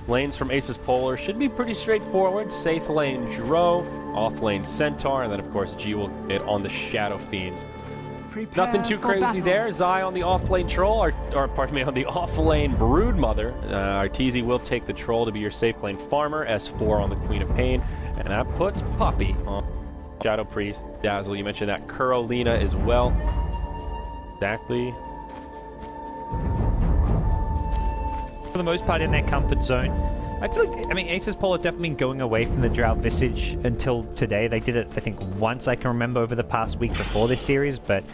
Lanes from ASUS.POLAR should be pretty straightforward. Safe lane Dro, off lane Centaur, and then of course G will get on the Shadow Fiends. Nothing too crazy battle there. Zai on the off-lane Troll, or pardon me, on the off-lane Broodmother. Arteezy will take the Troll to be your safe lane farmer. S4 on the Queen of Pain, and that puts Puppey on Shadow Priest. Dazzle, you mentioned that. Carolina as well. Exactly. For the most part in their comfort zone. I feel like, I mean, ASUS.POLAR definitely been going away from the Drow Visage until today. They did it, I think, once I can remember over the past week before this series, but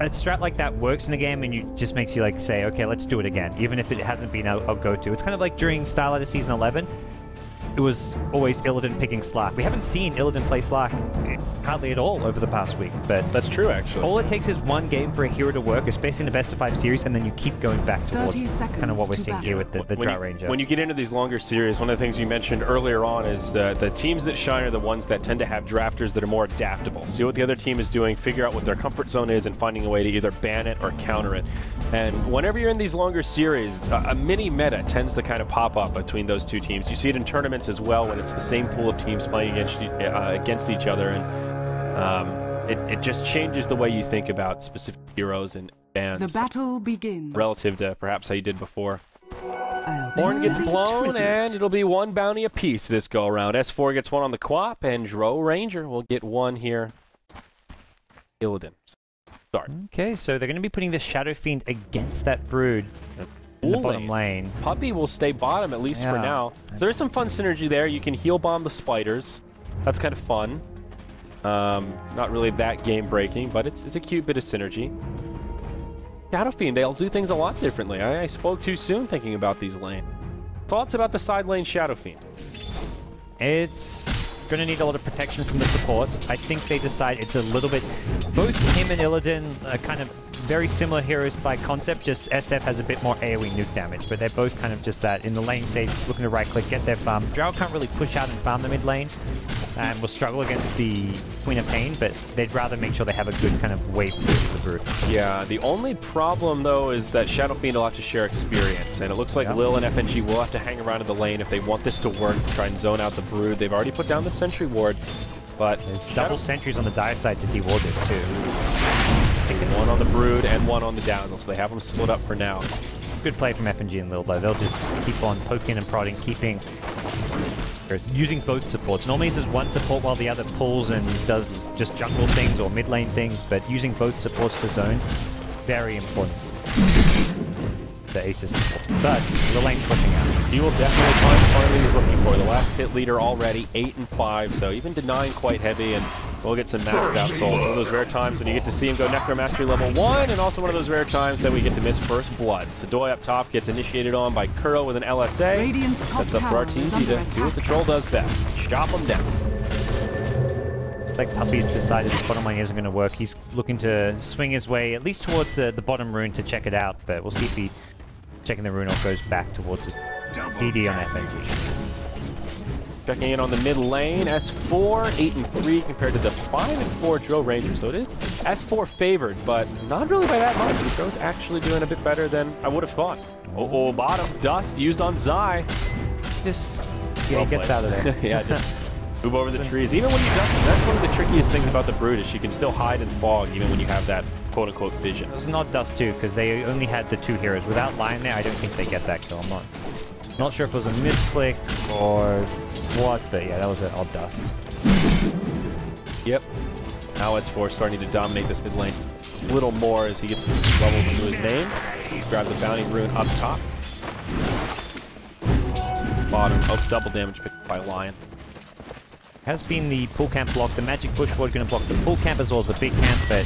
a strat like that works in the game and you just makes you like say, okay, let's do it again, even if it hasn't been our go-to. It's kind of like during Starlighter Season 11, it was always Illidan picking Slark. We haven't seen Illidan play Slark hardly at all over the past week, but that's true, actually. All it takes is one game for a hero to work, especially in the best of 5 series, and then you keep going back towards kind of what we're seeing here with the Drow Ranger. When you get into these longer series, one of the things you mentioned earlier on is the teams that shine are the ones that tend to have drafters that are more adaptable. See what the other team is doing, figure out what their comfort zone is, and finding a way to either ban it or counter it. And whenever you're in these longer series, a mini meta tends to kind of pop up between those two teams. You see it in tournaments as well when it's the same pool of teams playing against each other, and it just changes the way you think about specific heroes and bans. The battle begins. Relative to perhaps how you did before. Horn gets blown, and it'll be 1 bounty apiece this go around. S4 gets 1 on the Quap, and Dro Ranger will get 1 here. Illidan. Sorry. Okay, so they're going to be putting the Shadow Fiend against that Brood in the bottom lane. Puppey will stay bottom, at least for now. So there is some fun synergy there. You can heal bomb the spiders. That's kind of fun. Not really that game-breaking, but it's a cute bit of synergy. Shadow Fiend, they'll do things a lot differently. I spoke too soon thinking about these lanes. Thoughts about the side lane Shadow Fiend? It's going to need a lot of protection from the supports. I think they decide it's a little bit... Both him and Illidan are kind of very similar heroes by concept, just SF has a bit more AoE nuke damage, but they're both kind of just that in the lane stage, looking to right-click, get their farm. Drow can't really push out and farm the mid lane, and will struggle against the Queen of Pain, but they'd rather make sure they have a good kind of wave to the Brood. Yeah, the only problem, though, is that Shadow Fiend will have to share experience, and it looks like Lil and FNG will have to hang around in the lane if they want this to work, try and zone out the Brood. They've already put down the Sentry Ward, but... There's double sentries on the dive side to de-ward this, too. Taking 1 on the Brood and 1 on the Dazzle, so they have them split up for now. Good play from FNG and Lil, though. They'll just keep on poking and prodding, using both supports. Normally it's just one support while the other pulls and does just jungle things or mid lane things, but using both supports to zone, very important. The ASUS support. But the lane's pushing out. He will definitely find the finally he's looking for. The last hit leader already, 8 and 5, so even denying quite heavy, and we'll get some maxed out souls. One of those rare times when you get to see him go Necro Mastery level 1, and also one of those rare times that we get to miss First Blood. Sadoy up top gets initiated on by Kuro with an LSA. That's up for Arteezy to do what the Troll does best. Chop him down. Like Puppey's decided this bottom lane isn't going to work. He's looking to swing his way at least towards the bottom rune to check it out, but we'll see if he checking the rune or goes back towards it. DD on FNG. Checking in on the mid lane, S4, 8 and 3 compared to the 5 and 4 Dro Ranger. So it is S4 favored, but not really by that much. Dro's actually doing a bit better than I would have thought. Oh, bottom dust used on Zai. Just he gets out of there. Yeah, just move over the trees. Even when you dust them, that's one of the trickiest things about the Brood is she can still hide in fog even when you have that quote-unquote vision. It was not dust too, because they only had the 2 heroes. Without Lion there, I don't think they get that kill. I'm not sure if it was a misclick or what, but yeah, that was an odd dust. Yep. Now S4 starting to dominate this mid lane a little more as he gets levels into his name. Grab the bounty rune up top. Bottom. Oh, double damage picked by Lion. Has been the pool camp block. The magic bush ward going to block the pool camp as well as the big camp, but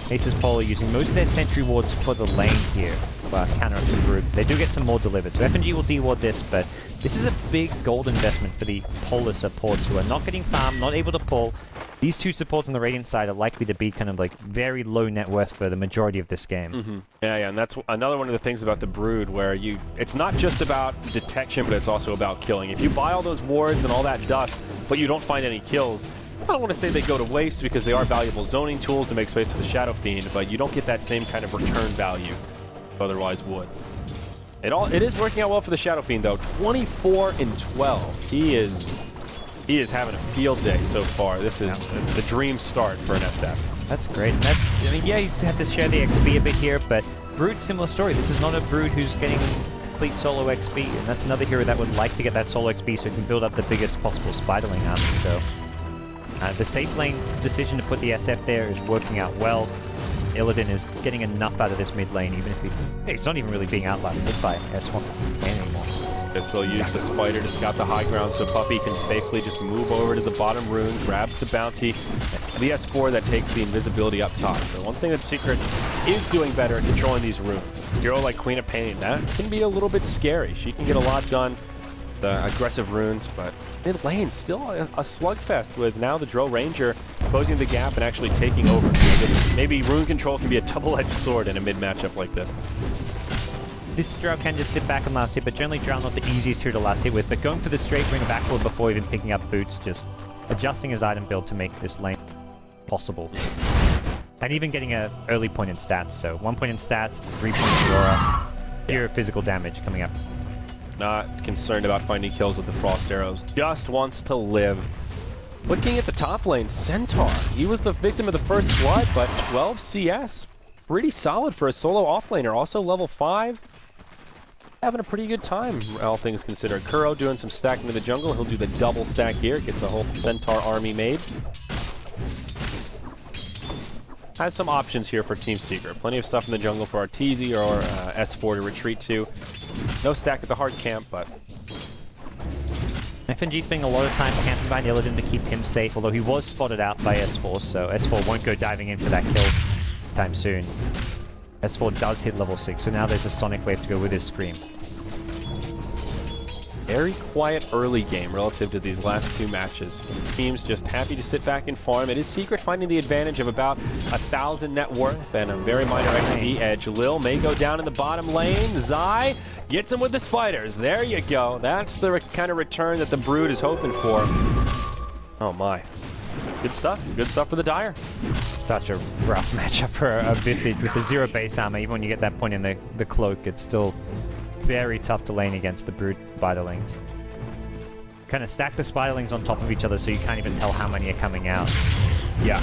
ASUS.POLAR using most of their sentry wards for the lane here. Counter up the Brood. They do get some more delivered, so FNG will de-ward this, but this is a big gold investment for the Polar supports who are not getting farmed, not able to pull. These 2 supports on the Radiant side are likely to be kind of like very low net worth for the majority of this game. Yeah, and that's another one of the things about the Brood where it's not just about detection, but it's also about killing. If you buy all those wards and all that dust, but you don't find any kills, I don't want to say they go to waste because they are valuable zoning tools to make space for the Shadow Fiend, but you don't get that same kind of return value you otherwise would. It is working out well for the Shadow Fiend though. 24 and 12. He is having a field day so far. This is the dream start for an SF. That's great. And that's, I mean, yeah, he's had to share the XP a bit here, but Brood, similar story. This is not a Brood who's getting complete solo XP, and that's another hero that would like to get that solo XP so he can build up the biggest possible Spiderling army. So the safe lane decision to put the SF there is working out well. Illidan is getting enough out of this mid lane, even if he's not even really being outlasted by S1 anymore. Guess they'll use the Spider to scout the high ground so Puppey can safely just move over to the bottom rune, grabs the bounty. The S4 that takes the invisibility up top. So one thing that Secret is doing better at controlling these runes. A hero like Queen of Pain, that can be a little bit scary. She can get a lot done, the aggressive runes, but mid lane still a slugfest with now the Drow Ranger closing the gap and actually taking over. Maybe rune control can be a double-edged sword in a mid matchup like this. This Drow can just sit back and last hit, but generally Drow not the easiest hero to last hit with, but going for the straight ring backward before even picking up boots, just adjusting his item build to make this lane possible. And even getting an early point in stats, so 1 point in stats, 3 points in aura, pure physical damage coming up. Not concerned about finding kills with the Frost Arrows, just wants to live. Looking at the top lane, Centaur. He was the victim of the first blood, but 12 CS. Pretty solid for a solo offlaner, also level 5. Having a pretty good time, all things considered. Kuro doing some stacking to the jungle. He'll do the double stack here, gets a whole Centaur army made. Has some options here for Team Secret. Plenty of stuff in the jungle for Arteezy or S4 to retreat to. No stack at the hard camp, but FNG spending a lot of time camping behind Illidan to keep him safe, although he was spotted out by S4, so S4 won't go diving in for that kill time soon. S4 does hit level 6, so now there's a Sonic Wave to go with his Scream. Very quiet early game relative to these last two matches. Teams just happy to sit back and farm. It is Secret finding the advantage of about 1,000 net worth and a very minor XP edge. Lil may go down in the bottom lane. Zai gets him with the spiders. There you go. That's the kind of return that the Brood is hoping for. Oh my. Good stuff. Good stuff for the Dire. Such a rough matchup for a Visage with the 0 base armor. Even when you get that point in the cloak, it's still very tough to lane against the Brood Spiderlings. Kind of stack the Spiderlings on top of each other so you can't even tell how many are coming out. Yeah.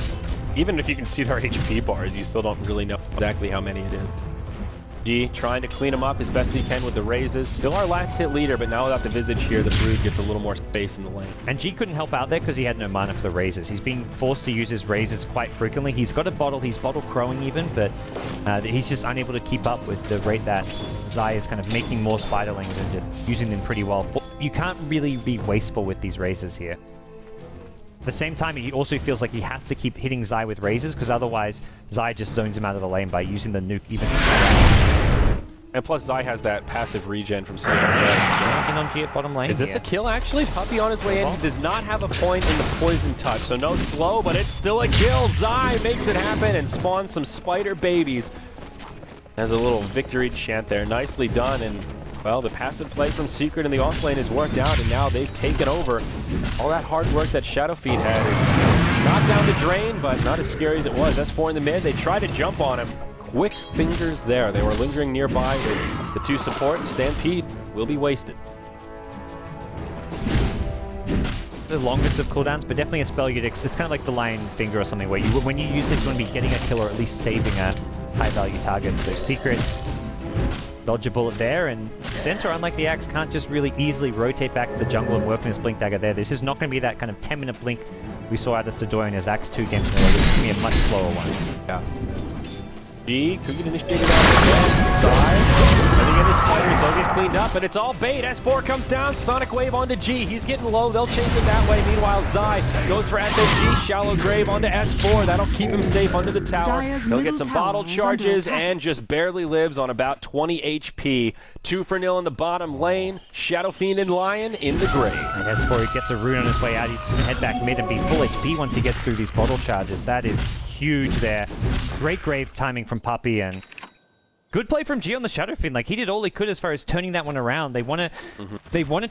Even if you can see their HP bars, you still don't really know exactly how many it is. G trying to clean him up as best he can with the raises. Still our last hit leader, but now without the Visage here, the Brood gets a little more space in the lane. And G couldn't help out there because he had no mana for the raises. He's being forced to use his raises quite frequently. He's got a bottle, he's bottle crowing even, but he's just unable to keep up with the rate that Zai is kind of making more Spiderlings and just using them pretty well. You can't really be wasteful with these raises here. At the same time, he also feels like he has to keep hitting Zai with raises because otherwise Zai just zones him out of the lane by using the nuke even. And plus Zai has that passive regen from Sonic Wave. Knocking on G at bottom lane. Is this a kill actually? Puppey on his way in. He does not have a point in the poison touch, so no slow, but it's still a kill. Zai makes it happen and spawns some spider babies. Has a little victory chant there. Nicely done, and well, the passive play from Secret in the off lane has worked out, and now they've taken over. All that hard work that Shadow Fiend had is not down the drain, but not as scary as it was. S4 in the mid. They try to jump on him. Quick fingers there. They were lingering nearby with the two supports. Stampede will be wasted. The longest of cooldowns, but definitely a spell it's kind of like the Lion Finger or something where when you use this, you want to be getting a kill or at least saving a high value target. So Secret dodge a bullet there, and Centaur, unlike the Axe, can't just really easily rotate back to the jungle and work on his Blink Dagger there. This is not going to be that kind of 10-minute blink we saw out of Sidorian in his Axe 2 games in a row. This is going to be a much slower one. Yeah. G could get initiated out side. Letting in the spiders, they'll get cleaned up, but it's all bait. S4 comes down, Sonic Wave onto G. He's getting low, they'll chase it that way. Meanwhile, Zai goes for SSG, Shallow Grave onto S4. That'll keep him safe under the tower. He'll get some bottle charges and just barely lives on about 20 HP. 2-0 in the bottom lane. Shadow Fiend and Lion in the grave. And S4 he gets a rune on his way out. He's going to head back mid and be full HP once he gets through these bottle charges. That is huge there. Great grave timing from Puppey, and good play from G on the Shadow Fiend. Like, he did all he could as far as turning that one around. They wanted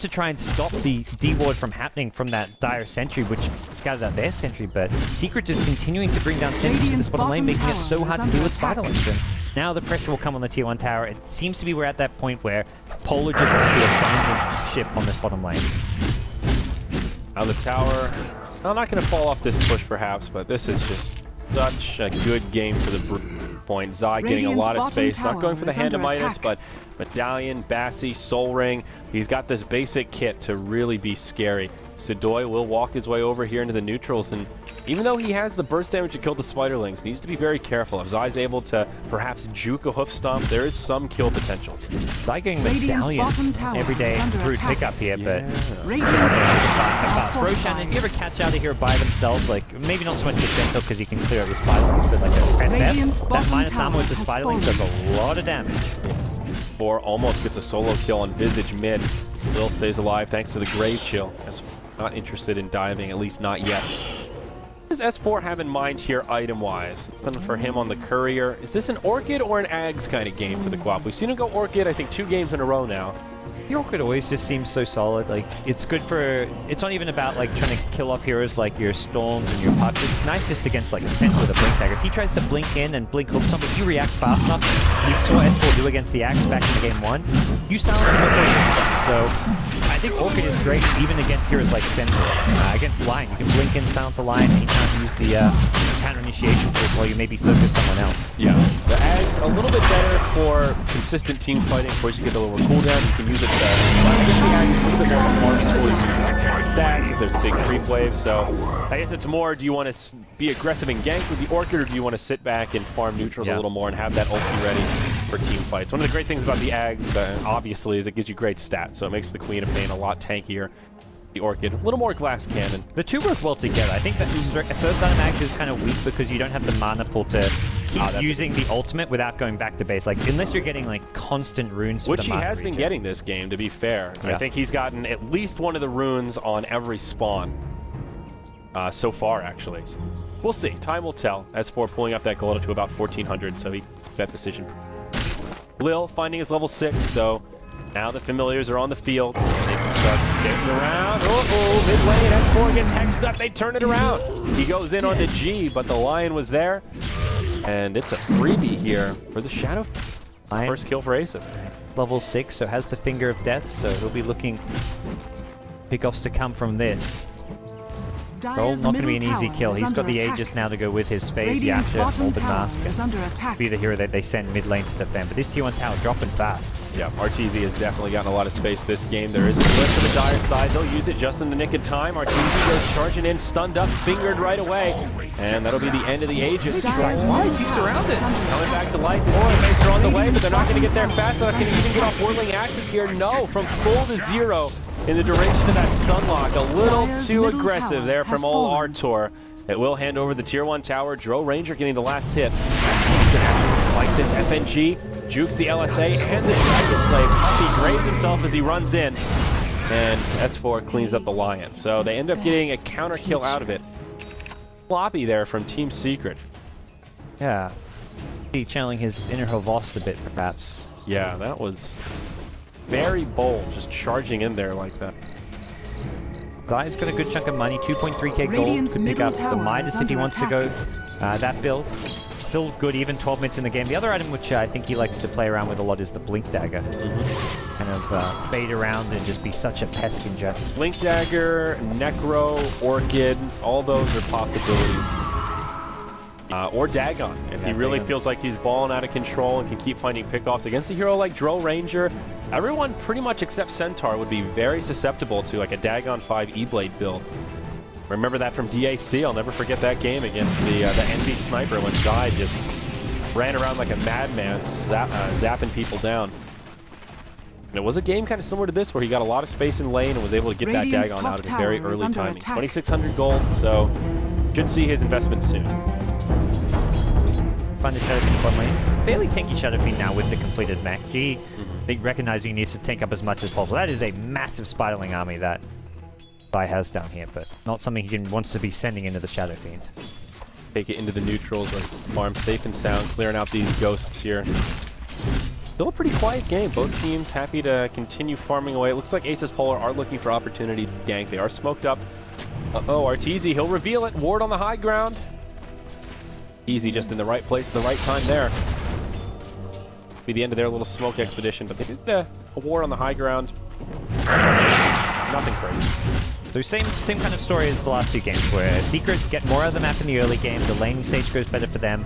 to try and stop the D-ward from happening from that Dire sentry, which scattered out their sentry, but Secret just continuing to bring down sentries in this bottom lane, making it so hard to deal with Spiderlings. Now the pressure will come on the tier 1 tower. It seems to be we're at that point where Polar just has to abandon ship on this bottom lane. Now the tower, I'm not going to fall off this push perhaps, but this is just such a good game for the point. Zai getting a lot of space, not going for the hand of Midas, but Medallion, Bassi, Soul Ring. He's got this basic kit to really be scary. Sidoy will walk his way over here into the neutrals, and even though he has the burst damage to kill the Spiderlings, needs to be very careful. If Zai's able to perhaps juke a hoof stomp, there is some kill potential. Zai getting Medallion everyday brute pickup here, but Roshan, if you ever catch out of here by themselves, like maybe not so much the Centaur because you can clear out the Spiderlings, but like a SF, that minus armor with the Spiderlings does a lot of damage. S4 almost gets a solo kill on Visage mid. Still stays alive thanks to the Grave Chill. Not interested in diving, at least not yet. What does S4 have in mind here item-wise? For him on the Courier, is this an Orchid or an Ags kind of game for the Quap? We've seen him go Orchid, I think, 2 games in a row now. The Orchid always just seems so solid. Like, it's good for... It's not even about, like, trying to kill off heroes like your Storms and your Pucks. It's nice just against, like, a Centaur with a Blink Dagger. If he tries to blink in and blink hook something, you react fast enough. We saw S4 do against the Axe back in the game 1. You silence him before you do stuff. So, I think Orchid is great even against heroes like Centaur. Against Lion, you can blink in, silence a Lion, and you can't use the counter initiation trick while you maybe focus someone else. Yeah. The Ags a little bit better for consistent team fighting. Of course, you get the lower cooldown. You can use it to... There's a big creep wave, so I guess it's more, do you want to be aggressive and gank with the Orchid, or do you want to sit back and farm neutrals a little more and have that ulti ready for team fights? One of the great things about the Ags, obviously, is it gives you great stats, so it makes the Queen of Pain a lot tankier. The Orchid, a little more glass cannon. The two work well together. I think that first item Ags is kind of weak because you don't have the mana pool to keep using the ultimate without going back to base. Like, unless you're getting, like, constant runes. Which he has been getting this game, to be fair. Yeah. I think he's gotten at least one of the runes on every spawn so far, actually. So we'll see. Time will tell. S4 pulling up that gold to about 1,400, so he took that decision. Lil finding his level 6, so now the familiars are on the field. They can start skipping around. Mid lane, S4 gets hexed up. They turn it around. He goes in onto G, but the Lion was there. And it's a freebie here for the Shadow. First kill for ASUS. Level 6, so has the Finger of Death, so he'll be looking pickoffs to come from this. Roll, not going to be an easy kill. He's got the Aegis now to go with his phase, Yasha, Orbit Mask, and be the hero that they send mid lane to defend. But this tier 1 tower dropping fast. Yeah, Arteezy has definitely gotten a lot of space this game. There is a flip to the Dire side. They'll use it just in the nick of time. Arteezy goes charging in, stunned up, fingered right away. And that'll be the end of the Aegis. Why is he surrounded? Coming back to life. His teammates are on the way, but they're not going to get there fast enough. Can he even get off Whirling Axes here? No, from full to 0. In the duration of that stun lock, a little too aggressive there from old Artour. It will hand over the tier 1 tower. Dro Ranger getting the last hit. Like this, FNG jukes the LSA and the Dragon Slave. Puppy graves himself as he runs in. And S4 cleans up the Lion. So they end up getting a counter kill out of it. Floppy there from Team Secret. Yeah. He channeling his inner Havost a bit, perhaps. Yeah, that was very bold, just charging in there like that. Guy's got a good chunk of money, 2.3k gold to pick up the Midas if he wants to go that build. Still good, even 12 minutes in the game. The other item which I think he likes to play around with a lot is the Blink Dagger. Kind of bait around and just be such a pest in general. Blink Dagger, Necro, Orchid, all those are possibilities. Or Dagon, if he really feels like he's balling out of control and can keep finding pickoffs. Against a hero like Dro Ranger, everyone pretty much except Centaur would be very susceptible to like a Dagon 5 E-Blade build. Remember that from DAC, I'll never forget that game against the Envy Sniper when Zai just ran around like a madman, zapping people down. And it was a game kind of similar to this where he got a lot of space in lane and was able to get that Dagon out at a very early timing. 2,600 gold, so should see his investment soon. Find the Shadow Fiend bottom lane. Fairly tanky Shadow Fiend now with the completed mech. G, I think recognizing he needs to tank up as much as possible. That is a massive Spiderling army that Zai has down here, but not something he wants to be sending into the Shadow Fiend. Take it into the neutrals, like farm safe and sound, clearing out these ghosts here. Still a pretty quiet game. Both teams happy to continue farming away. It looks like ASUS.POLAR are looking for opportunity to gank. They are smoked up. Uh-oh, Arteezy, he'll reveal it. Ward on the high ground. Easy, just in the right place at the right time there. be the end of their little smoke expedition, but they did a war on the high ground. Nothing crazy. So same kind of story as the last two games, where Secret get more of the map in the early game, the laning stage goes better for them,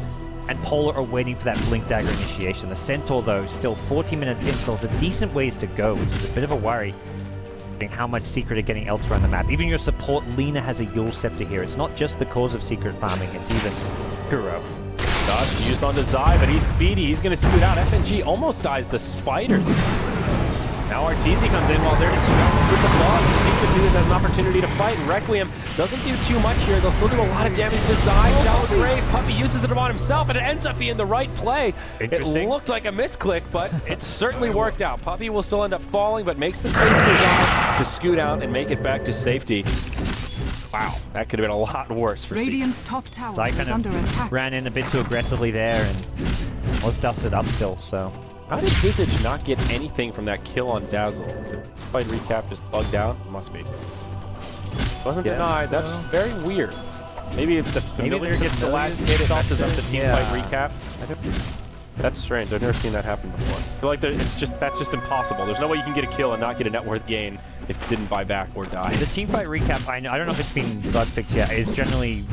and Polar are waiting for that Blink Dagger initiation. The Centaur, though, still 40 minutes in, still has a decent ways to go, which is a bit of a worry. How much Secret are getting elsewhere on the map. Even your support, Lina, has a Yule Scepter here. It's not just the cause of Secret farming, it's even Kuro. Dodge used onto Zai, but he's speedy. He's going to scoot out. FNG almost dies the spiders. Now Arteezy comes in while they're just with the blood. Secret sees this as an opportunity to fight, and Requiem doesn't do too much here. They'll still do a lot of damage to Zai. Shallow Grave, Puppey uses it on himself, and it ends up being the right play. It looked like a misclick, but it certainly worked out. Puppey will still end up falling, but makes the space for Zai to scoot out and make it back to safety. Wow, that could have been a lot worse for Radiant's top tower Zai is under attack. Ran in a bit too aggressively there and was dusted up still, so... How did Visage not get anything from that kill on Dazzle? Is the fight recap just bugged out? Must be. Wasn't denied. That's very weird. Maybe if the familiar gets the last hit, it messes up the team fight recap. That's strange. I've never seen that happen before. I feel like that's just impossible. There's no way you can get a kill and not get a net worth gain if you didn't buy back or die. The team fight recap, I don't know if it's been bug fixed yet, is generally...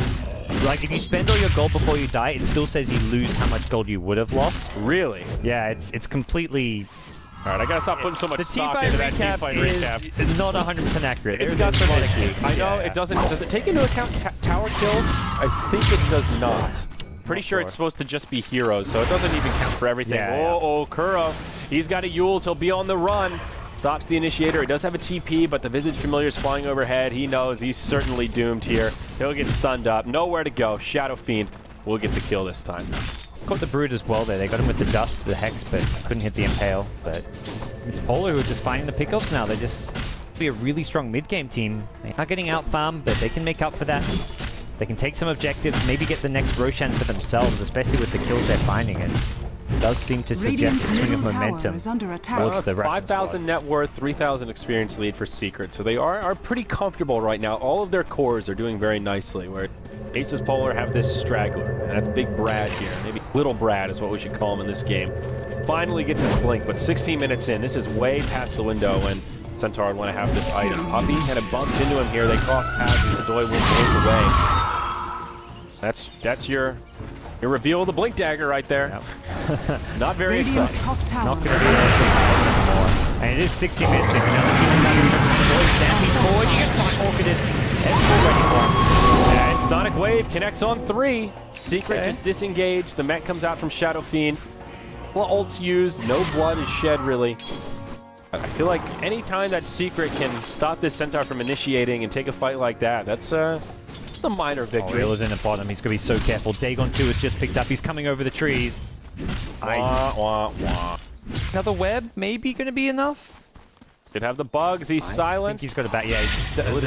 Like, if you spend all your gold before you die, it still says you lose how much gold you would have lost. Really? Yeah, it's completely... Alright, I gotta stop putting so much stock into that team fight recap. Is not 100% accurate. It's got some issues. I know it doesn't... Does it take into account tower kills? I think it does not. Pretty sure it's supposed to just be heroes, so it doesn't even count for everything. Oh, Kuro. He's got a Yules. He'll be on the run. Stops the initiator. He does have a TP, but the Visage Familiar is flying overhead. He knows he's certainly doomed here. He'll get stunned up. Nowhere to go. Shadow Fiend will get the kill this time. Caught the Brood as well there. They got him with the Dust, the Hex, but couldn't hit the Impale. But it's Polar who are just finding the pickups now. They're just be a really strong mid-game team. They are getting out-farmed, but they can make up for that. They can take some objectives, maybe get the next Roshan for themselves, especially with the kills they're finding. It does seem to suggest a swing of momentum towards the 5,000 net worth, 3,000 experience lead for Secret, so they are pretty comfortable right now. All of their cores are doing very nicely, where ASUS.POLAR have this straggler, and that's Big Brad here. Maybe Little Brad is what we should call him in this game. Finally gets his blink, but 16 minutes in, this is way past the window, and Centaur would want to have this item. Puppey kind of bumps into him here, they cross paths, and Sadoy wins both away. That's your reveal of the Blink Dagger right there. Yep. Not very exciting. Not going to be anymore. And it is 60 minutes in. Now the team is stamping forward. You get Sonic Orchid S4 ready for him. And Sonic Wave connects on 3. Secret just disengaged. The mech comes out from Shadow Fiend. Well, ult's used. No blood is shed, really. I feel like any time that Secret can stop this Centaur from initiating and take a fight like that, that's a minor victory. Real is in the bottom. He's going to be so careful. Dagon 2 has just picked up. He's coming over the trees. Another web, maybe going to be enough? Could have the bugs. He's silenced. He's got a bat. Yeah. Meanwhile,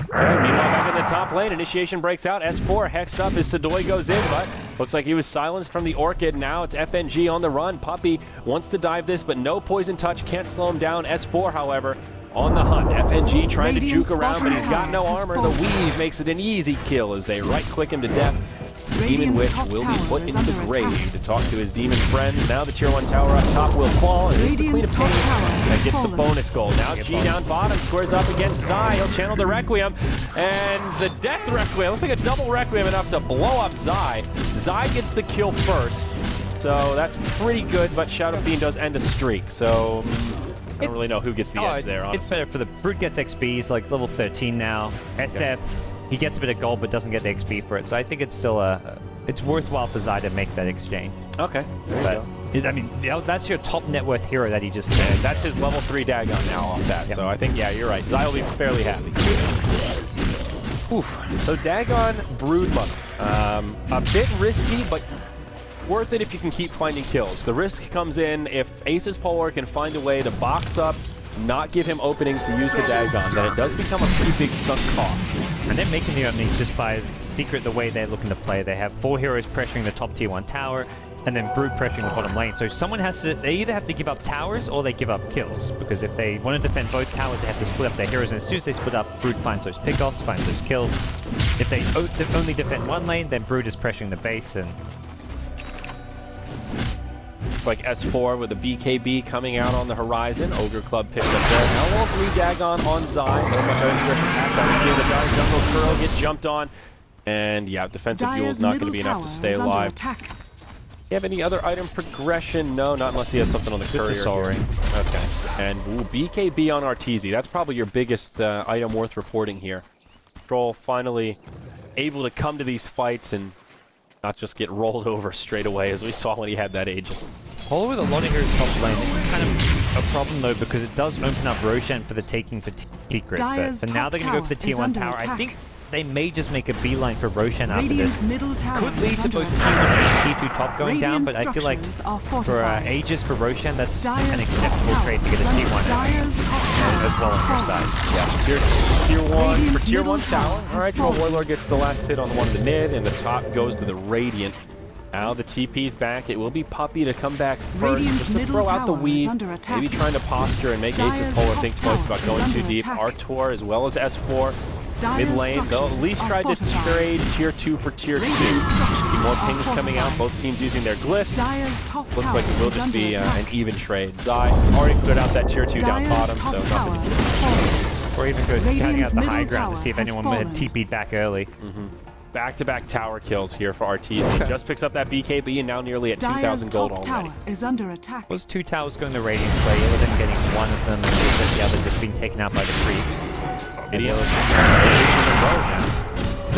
back in the top lane, initiation breaks out. S4 hexed up as Sadoy goes in, but looks like he was silenced from the Orchid. Now it's FNG on the run. Puppey wants to dive this, but no poison touch. Can't slow him down. S4, however, on the hunt. FNG trying to juke around, but he's got no armor. The weave makes it an easy kill as they right-click him to death. Demon Witch will be put into the grave to talk to his demon friend. Now the tier 1 tower up top will fall, and it's the Queen of Pain that gets the bonus goal. Now G down bottom squares up against Zai. He'll channel the Requiem, and the Death Requiem looks like a double Requiem enough to blow up Zai. Zai gets the kill first, so that's pretty good, but Shadow Fiend does end a streak, so I don't really know who gets the edge there, honestly. It's better for the Brood gets XP. He's like level 13 now. SF, he gets a bit of gold but doesn't get the XP for it, so I think it's still it's worthwhile for Zai to make that exchange. Okay, there you go. I mean, that's your top net worth hero that he just did. That's his level 3 Dagon now off that, so I think, yeah, you're right. Zai will be fairly happy. Oof. So Dagon Brood Mother. A bit risky, but worth it if you can keep finding kills. The risk comes in if ASUS.POLAR can find a way to box up, not give him openings to use the Dagon, then it does become a pretty big sunk cost. And they're making the openings just by Secret the way they're looking to play. They have 4 heroes pressuring the top tier 1 tower, and then Brood pressuring the bottom lane. So someone has to, they either have to give up towers or they give up kills, because if they want to defend both towers, they have to split up their heroes, and as soon as they split up, Brood finds those pickoffs, finds those kills. If they only defend one lane, then Brood is pressuring the base, and Looks like S4 with a BKB coming out on the horizon. Ogre Club picked up there. Now level 3 Dagon on Zai. No much aggression past that. We see the Dire Jungle Curl get jumped on. And yeah, defensive fuel is not going to be enough to stay alive. You have any other item progression? No, not unless he has something on the courier. Sorry. Okay. And ooh, BKB on Arteezy. That's probably your biggest item worth reporting here. Troll finally able to come to these fights and not just get rolled over straight away as we saw when he had that Aegis. Polar with a lot of heroes top lane. This is kind of a problem though because it does open up Roshan for the taking for Secret. But now they're going to go for the tier 1 tower. I think they may just make a beeline for Roshan after this. Could lead to both tier 1 and tier 2 top going down, but I feel like for Aegis for Roshan, that's an acceptable trade to get a tier 1 as well on your side. Yeah, tier 1 for tier 1 tower. Alright, Troll Warlord gets the last hit on the one in the mid, and the top goes to the Radiant. Now the TP's back. It will be Puppey to come back first, just to throw out the weed, maybe trying to posture and make Aces Polar think twice about going too deep. Artour as well as S4. Mid lane, they'll at least try to trade tier 2 for tier 2. More pings coming out, both teams using their glyphs. Looks like it will just be an even trade. Zai already cleared out that tier 2 down bottom, so nothing to do. Or even go scouting out the high ground to see if anyone had TP'd back early. Back-to-back tower kills here for Arteezy. Just picks up that BKB and now nearly at 2,000 gold already. Is under attack. Those 2 towers going to Radiant play, other than getting one of them and the other just being taken out by the creeps. They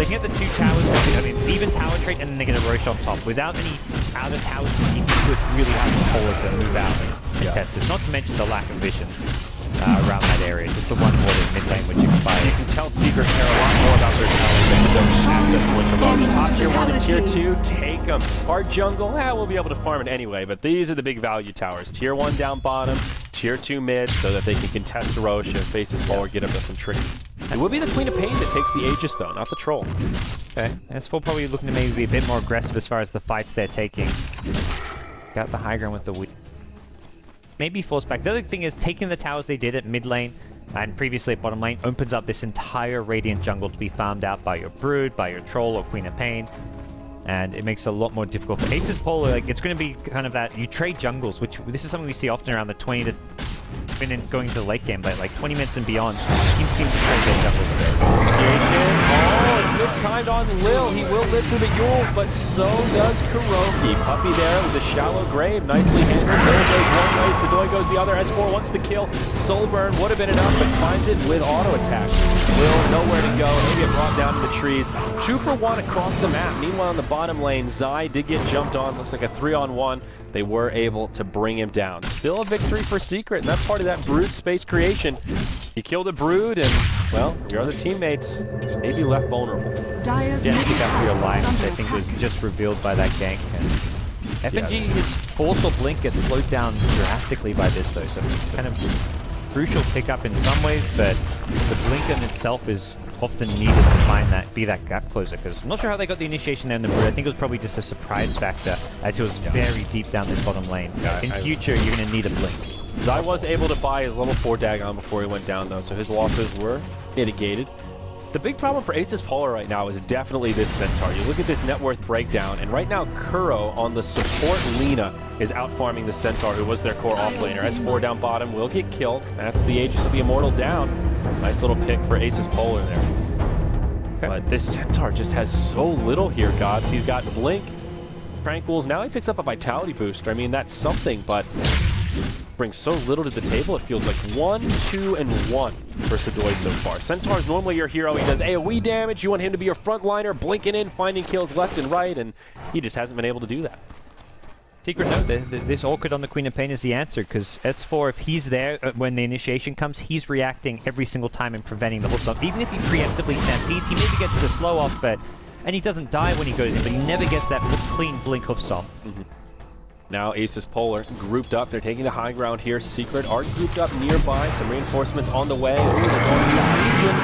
can get the 2 towers, I mean, even tower trade, and then they get a Roche on top. Without any outer towers to keep you, it's really hard for Polar to move out and test this. Not to mention the lack of vision around that area. Just the one more in mid lane which expires. You can tell Secret care a lot more about their towers than the access point to Roche. Top tier 1 and tier 2, take them. Hard jungle, we'll be able to farm it anyway, but these are the big value towers. Tier 1 down bottom, tier 2 mid, so that they can contest Roche and faces forward, get up to some tricky. It will be the Queen of Pain that takes the Aegis though, not the Troll. Okay, S4 probably looking to maybe be a bit more aggressive as far as the fights they're taking. Got the high ground with the weed. Maybe force back. The other thing is taking the towers they did at mid lane and previously at bottom lane opens up this entire Radiant jungle to be farmed out by your Brood, by your Troll or Queen of Pain. And it makes it a lot more difficult. For Aces Polar, like, it's going to be kind of that, you trade jungles, which this is something we see often around the 20 to going into the late game, but like 20 minutes and beyond, teams seem to trade their jungles a bit. Oh, it's mistimed on Lil. He will live through the Yules, but so does Kuroki. Puppey there with the shallow grave, nicely handled. Lil goes one way, Sadoy goes the other. S4 wants the kill. Soulburn would have been enough, but finds it with auto attack. Lil nowhere to go. He'll get brought down to the trees. 2 for 1 across the map. Meanwhile, in the bottom lane, Zai did get jumped on. Looks like a 3-on-1. They were able to bring him down. Still a victory for Secret, and that's part of that Brood space creation. You killed a Brood, and, well, your other teammates may be left vulnerable. Yeah, I think that real alliance, I think, was just revealed by that gank. And FNG, his force or blink gets slowed down drastically by this, though, so kind of crucial pickup in some ways, but the blink in itself is often needed to find that, be that gap closer, because I'm not sure how they got the initiation there in the Brood. I think it was probably just a surprise factor, as it was very deep down this bottom lane. In future, you're going to need a blink. Zai was able to buy his level 4 Dagon before he went down, though, so his losses were mitigated. The big problem for Aces Polar right now is definitely this Centaur. You look at this net worth breakdown, and right now Kuro on the support Lina is out-farming the Centaur, who was their core offlaner. S4 down bottom will get killed. That's the Aegis of the Immortal down. Nice little pick for Aces Polar there. Okay. But this Centaur just has so little here, Gods. He's got Blink, Tranquils. Now he picks up a Vitality booster. I mean, that's something, but brings so little to the table. It feels like 1, 2, and 1 for Sadoy so far. Centaur's normally your hero. He does AoE damage. You want him to be your frontliner, blinking in, finding kills left and right, and he just hasn't been able to do that. Secret note, this Orchid on the Queen of Pain is the answer, because S4, if he's there when the initiation comes, he's reacting every single time and preventing the hooks off. Even if he preemptively stampedes, he maybe gets the slow off, and he doesn't die when he goes in, but he never gets that clean blink hoofs off. Now Aces Polar grouped up. They're taking the high ground here. Secret are grouped up nearby. Some reinforcements on the way. Ooh, they're going to the region.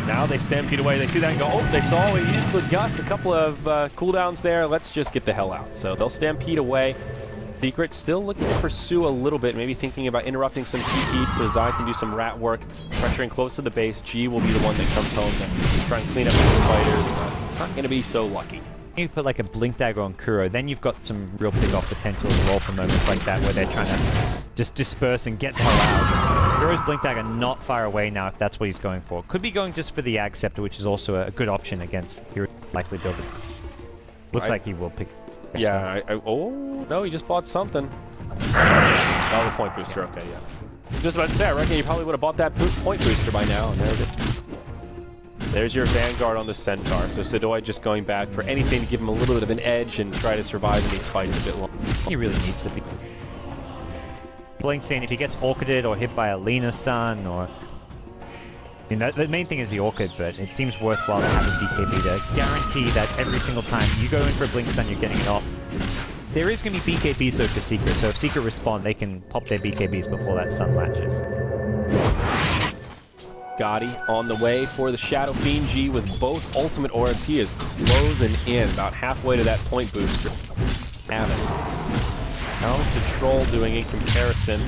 Now they stampede away. They see that and go, oh, they saw we used the gust. A couple of cooldowns there. Let's just get the hell out. So they'll stampede away. Secret still looking to pursue a little bit. Maybe thinking about interrupting some TP so Zai can do some rat work. Pressuring close to the base. G will be the one that comes home to try and clean up these spiders. Not going to be so lucky. You put like a Blink Dagger on Kuro, then you've got some real pick-off potential as well for moments like that where they're trying to just disperse and get the hell out. Kuro's Blink Dagger not far away now if that's what he's going for. Could be going just for the Ag Scepter, which is also a good option against Hero. Likely build it. Looks like he will pick. Yeah, oh, no, he just bought something. Oh, the point booster, okay, yeah. Just about to say, I reckon you probably would have bought that point booster by now, and there it is. There's your Vanguard on the Centaur. So Sidoi just going back for anything to give him a little bit of an edge and try to survive in these fights a bit longer. He really needs to be. Blink saying if he gets orchided or hit by a Lena stun or... I mean, the main thing is the Orchid, but it seems worthwhile to have a BKB to guarantee that every single time you go in for a Blink stun, you're getting it off. There is going to be BKBs though for Secret, so if Secret respond, they can pop their BKBs before that stun latches. Gotti on the way for the Shadow Fiend G with both ultimate orbs. He is closing in about halfway to that point booster. How's the Troll doing in comparison?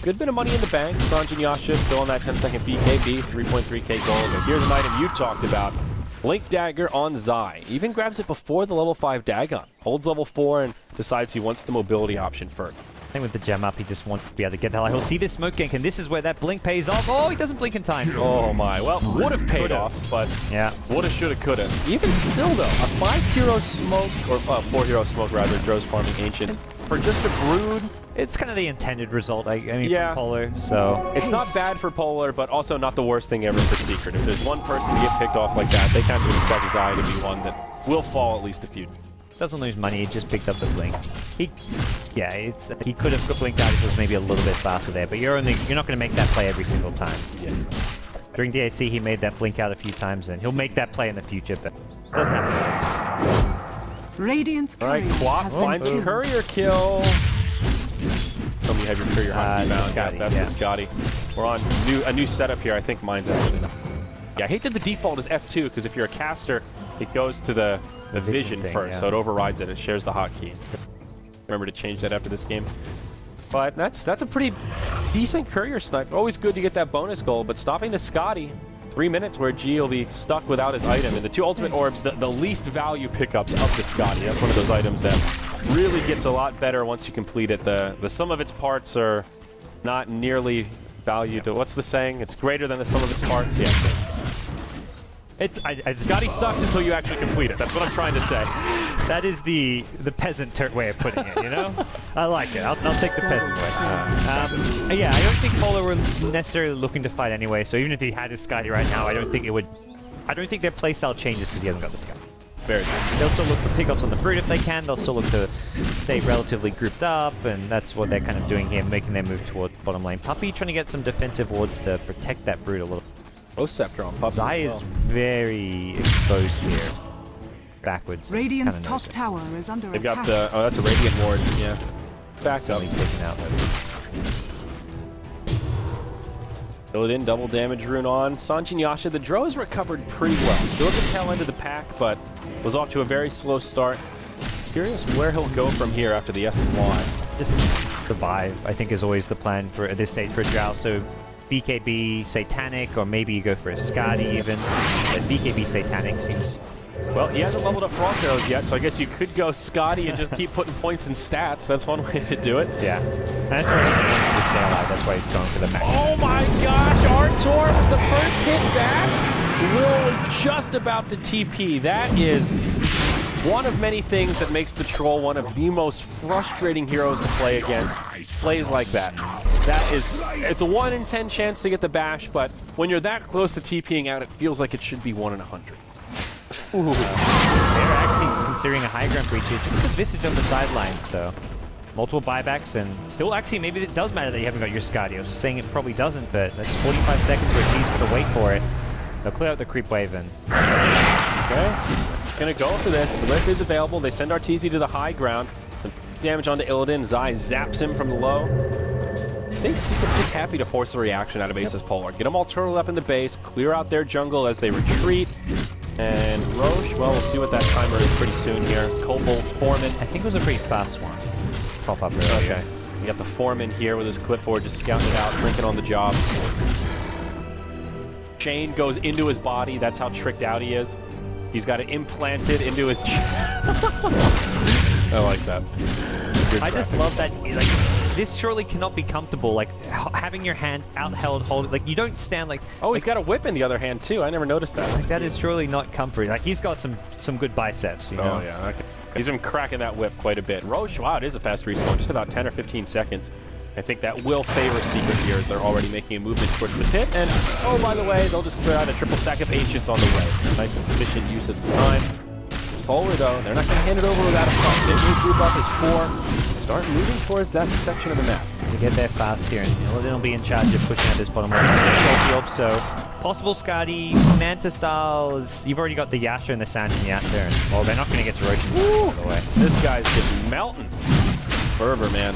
Good bit of money in the bank. Sanjin Yasha still on that 10-second BKB, 3.3k gold. And here's an item you talked about. Blink Dagger on Zai. Even grabs it before the level 5 Dagon. Holds level 4 and decides he wants the mobility option first. I think with the gem up, he just wants to be able to get the hell out. He'll see this smoke gank, and this is where that blink pays off. Oh, he doesn't blink in time. Oh my. Well, would have paid off, but yeah, woulda, shoulda, coulda. Even still, though, a 5-hero smoke, or 4-hero smoke rather, Dro's farming Ancient. For just a Brood, it's kind of the intended result, I mean, yeah, for Polar, so... It's not bad for Polar, but also not the worst thing ever for Secret. If there's one person to get picked off like that, they kind of expect Zai to be one that will fall at least a few. Doesn't lose money, he just picked up the blink. He could have blinked out if it was maybe a little bit faster there, but you're not going to make that play every single time. Yeah. During DAC, he made that blink out a few times, and he'll make that play in the future, but doesn't have to. Radiant's Alright, Quap finds a courier kill. Tell me you have your courier bound. That's the Scotty. We're on a new setup here. I think mine's actually not. Yeah, I hate that the default is F2, because if you're a caster, it goes to the vision thing, first, so it overrides it. It shares the hotkey. Remember to change that after this game. But that's a pretty decent courier snipe. Always good to get that bonus goal, but stopping the Scotty, 3 minutes where G will be stuck without his item. And the two ultimate orbs, the least value pickups of the Scotty. That's one of those items that really gets a lot better once you complete it. The sum of its parts are not nearly valued. What's the saying? It's greater than the sum of its parts? Yeah. Scotty sucks until you actually complete it. That's what I'm trying to say. That is the peasant way of putting it, you know? I like it. I'll take the peasant way. Yeah, I don't think Polar were necessarily looking to fight anyway, so even if he had his Scotty right now, I don't think their playstyle changes because he hasn't got the Scotty. Very good. They'll still look for pickups on the Brood if they can. They'll still look to stay relatively grouped up, and that's what they're kind of doing here, making their move toward bottom lane. Puppey trying to get some defensive wards to protect that Brood a little. Scepter on Puppey. Zai is very exposed here. Backwards. Radiant's top tower is under attack. They've got the... Oh, that's a Radiant ward. Yeah. Back up. Taken out. Fill it in, double damage rune on. Sanjin Yasha, the Dro's recovered pretty well. Still at the tail end of the pack, but was off to a very slow start. Curious where he'll go from here after the SMY. Just survive, I think, is always the plan for at this stage for a Drow. So BKB Satanic, or maybe you go for a Scotty even. But BKB Satanic seems... Well, he hasn't leveled up Frost Arrows yet, so I guess you could go Scotty and just keep putting points in stats. That's one way to do it. Yeah. And that's why he wants to stay alive. That's why he's going for the max. Oh my gosh, Artour with the first hit back. Will was just about to TP. That is one of many things that makes the Troll one of the most frustrating heroes to play against. Plays like that. It's a 1 in 10 chance to get the bash, but when you're that close to TPing out, it feels like it should be 1 in 100. Ooh. They're actually considering a high ground breach here. Just a visage on the sidelines, so multiple buybacks, and still actually maybe it does matter that you haven't got your Scotty. I was saying it probably doesn't, but that's 45 seconds where G's going to wait for it. They'll clear out the creep wave and... Okay. Gonna go for this. The lift is available. They send Arteezy to the high ground. Some damage onto Illidan. Zai zaps him from the low. I think Secret's just happy to force a reaction out of ASUS.POLAR. Get them all turtled up in the base, clear out their jungle as they retreat. And Roche, well, we'll see what that timer is pretty soon here. Cobalt, Foreman. I think it was a pretty fast one. Pop up earlier. Okay. You got the Foreman here with his clipboard just scouting it out, drinking on the job. Chain goes into his body. That's how tricked out he is. He's got it implanted into his I like that. I just love that, like, this surely cannot be comfortable, like, having your hand out-held, hold, like, you don't stand like... Oh, he's got a whip in the other hand, too. I never noticed that. Like, that is surely not comfort. Like, he's got some good biceps, you know? Oh, yeah. Okay. He's been cracking that whip quite a bit. Roche, wow, it is a fast respawn, just about 10 or 15 seconds. I think that will favor Secret here as they're already making a movement towards the pit. And, oh, by the way, they'll just clear out a triple stack of Ancients on the way. So nice and efficient use of the time. Polar, though, they're not going to hand it over without a fight. They move group up as 4. Start moving towards that section of the map. To get there fast here, and Illidan will be in charge of pushing out this bottom lane. So, possible Skadi, Manta styles. You've already got the Yasha and the Sand and Yasha, and, well, they're not going to get to Roshan, by the way. This guy's just melting. Fervor, man.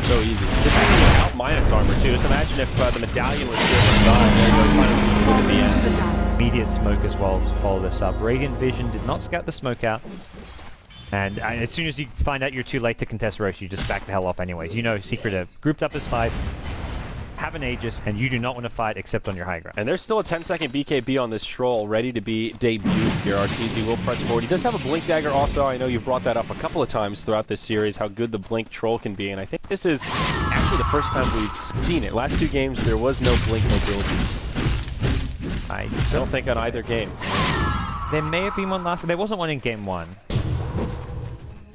So easy. This is without minus armor, too. Just imagine if the medallion was still inside. There you go, finally sees it at the end. Immediate smoke as well to follow this up. Radiant Vision did not scout the smoke out. And as soon as you find out you're too late to contest Roche, you just back the hell off anyways. You know Secret are grouped up as 5, have an Aegis, and you do not want to fight except on your high ground. And there's still a 10-second BKB on this Troll, ready to be debuted here. Arteezy will press forward. He does have a Blink Dagger also. I know you've brought that up a couple of times throughout this series, how good the Blink Troll can be. And I think this is actually the first time we've seen it. Last 2 games, there was no Blink mobility. I don't think on either game. There may have been one last... There wasn't one in game 1.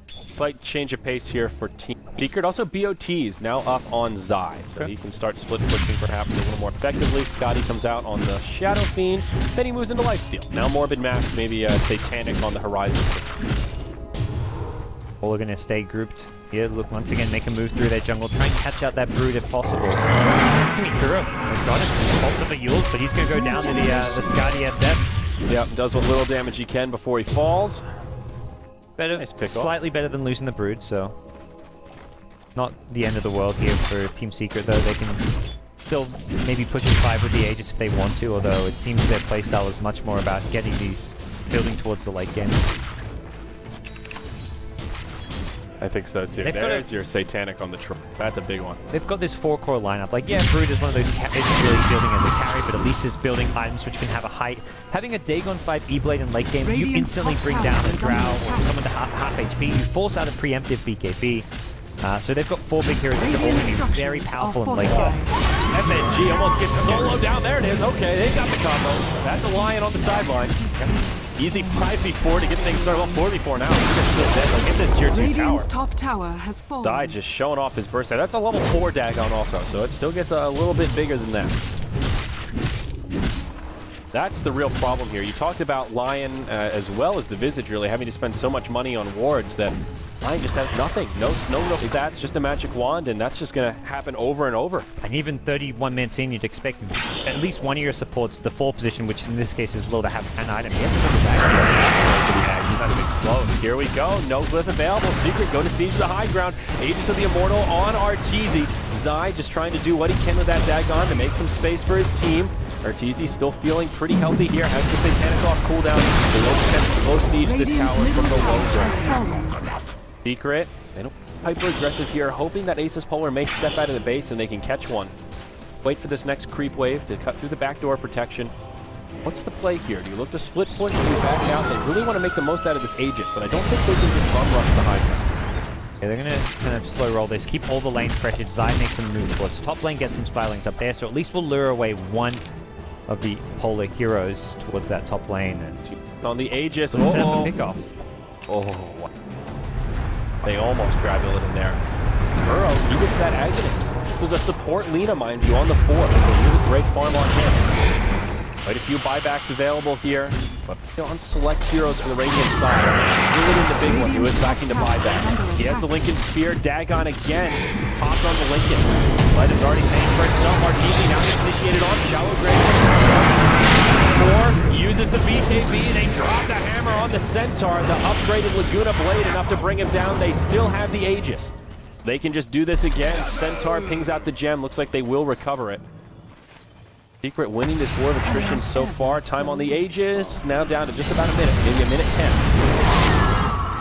Slight change of pace here for Team Secret. Also, BOT's now up on Zai, so he can start split pushing perhaps a little more effectively. Skadi comes out on the Shadow Fiend, then he moves into Lifesteal. Now Morbid Mask, maybe Satanic on the horizon. All are going to stay grouped here. Look, once again, make a move through their jungle. Try and catch out that Brood if possible. Kuro, they've got him. Pulse of a Yules, but he's going to go down to the Skadi SF. Yep, does what little damage he can before he falls. Better, nice pick slightly better than losing the Brood, so not the end of the world here for Team Secret, though. They can still maybe push in 5 with the Aegis if they want to, although it seems their playstyle is much more about getting these, building towards the late game. I think so too. There's your Satanic on the Troll. That's a big one. They've got this 4-core lineup. Like, yeah, Brood is one of those isn't really building as a carry, but at least is building items which can have a height. Having a Dagon 5 E-Blade in late game, you instantly bring down a Drow or someone to half HP. You force out a preemptive BKB. So they've got 4 big heroes that can also be very powerful in late game. FNG almost gets solo down. There it is. Okay, they got the combo. That's a Lion on the sideline. Easy 5v4 to get things started. Well, 4v4 now. Still dead. They'll get this tier 2 Radiant's tower. top tower has fallen. Dai just showing off his burst there. That's a level 4 Dagon also, so it still gets a little bit bigger than that. That's the real problem here. You talked about Lion as well as the Visage really having to spend so much money on wards that Lion just has nothing. No real stats, just a magic wand, and that's just going to happen over and over. And even 31-man team, you'd expect at least one of your supports, the 4 position, which in this case is low, to have an item. He has to put back. Yeah, he's not even close. Here we go. No glyph available. Secret go to siege the high ground. Aegis of the Immortal on Arteezy. Zai just trying to do what he can with that Dagon to make some space for his team. Arteezy still feeling pretty healthy here. Has the Satanic off cooldown. They will just have to slow siege this tower from the low ground. Secret, they don't hyper aggressive here, hoping that ASUS.POLAR may step out of the base and they can catch one. Wait for this next creep wave to cut through the backdoor protection. What's the play here? Do you look to split push? Do you back out? They really want to make the most out of this Aegis, but I don't think they can just bum rush the high ground. Yeah, they're going to kind of slow roll this, keep all the lanes pressured. Zai makes some move towards top lane, get some spy lanes up there, so at least we'll lure away one of the Polar heroes towards that top lane. And on the Aegis, pick off. Oh, they almost grab Illidan there. Burrow, he gets that Aghanim. Just as a support Lina, mind you, on the 4, so really great farm on him. Quite a few buybacks available here, but on select heroes for the Radiant side. Illidan the big one, who is backing to buyback. He has the Lincoln Spear, Dagon again, popped on the Lincoln. Light is already paying for itself. Arteezy now gets initiated on Shallow Grave. 4 uses the BKB. They drop the hammer on the Centaur. The upgraded Laguna Blade enough to bring him down. They still have the Aegis. They can just do this again. Centaur pings out the gem. Looks like they will recover it. Secret winning this war of attrition so far. Time on the Aegis. Now down to just about a minute. Maybe a minute 10.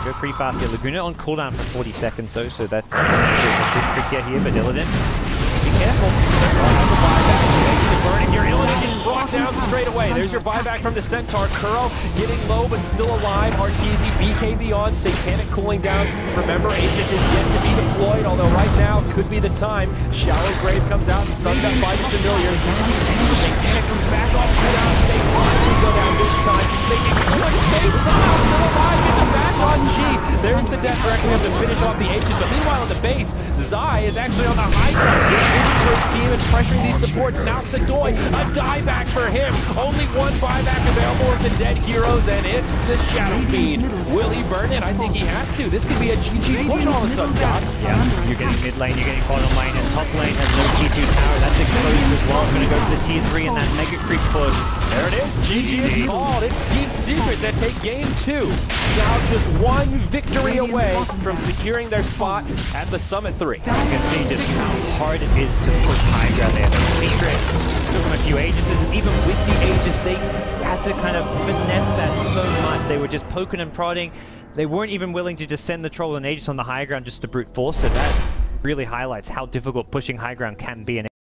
Go pretty fast here. Laguna on cooldown for 40 seconds, so that's a good trick here, but Illidan, be careful. Burning here. Illidan gets brought it down straight away. There's your buyback from the Centaur. Kuro getting low but still alive. Arteezy, BKB on, Satanic cooling down. Remember, Aegis is yet to be deployed, although right now could be the time. Shallow Grave comes out, stunned up by the Familiar. Satanic comes back off cooldown. They want to go down this time. Making so much space, somehow still alive. Get the back on G. There's the death reckoning to finish off the Aegis, but meanwhile on the base, Zai is actually on the high ground, getting vision for his team and pressuring these supports. Now Sadoy, a dieback for him. Only one buyback available of the dead heroes, and it's the Shadow Fiend. Will he burn it? I think he has to. This could be a GG push all of a sudden, Dots. Yeah, you're getting mid lane, you're getting bottom lane, and top lane has no T2 tower. That's exposed as well. It's going to go for the tier 3 and that Mega Creep push. There it is. GG is called. It's Team Secret that take game 2. Now just one victory away from securing their spot at the Summit 3. You can see just how hard it is to push high ground there. Secret took them a few Aegises, and even with the Aegis, they had to kind of finesse that so much. They were just poking and prodding. They weren't even willing to just send the Troll and Aegis on the high ground just to brute force, so that really highlights how difficult pushing high ground can be.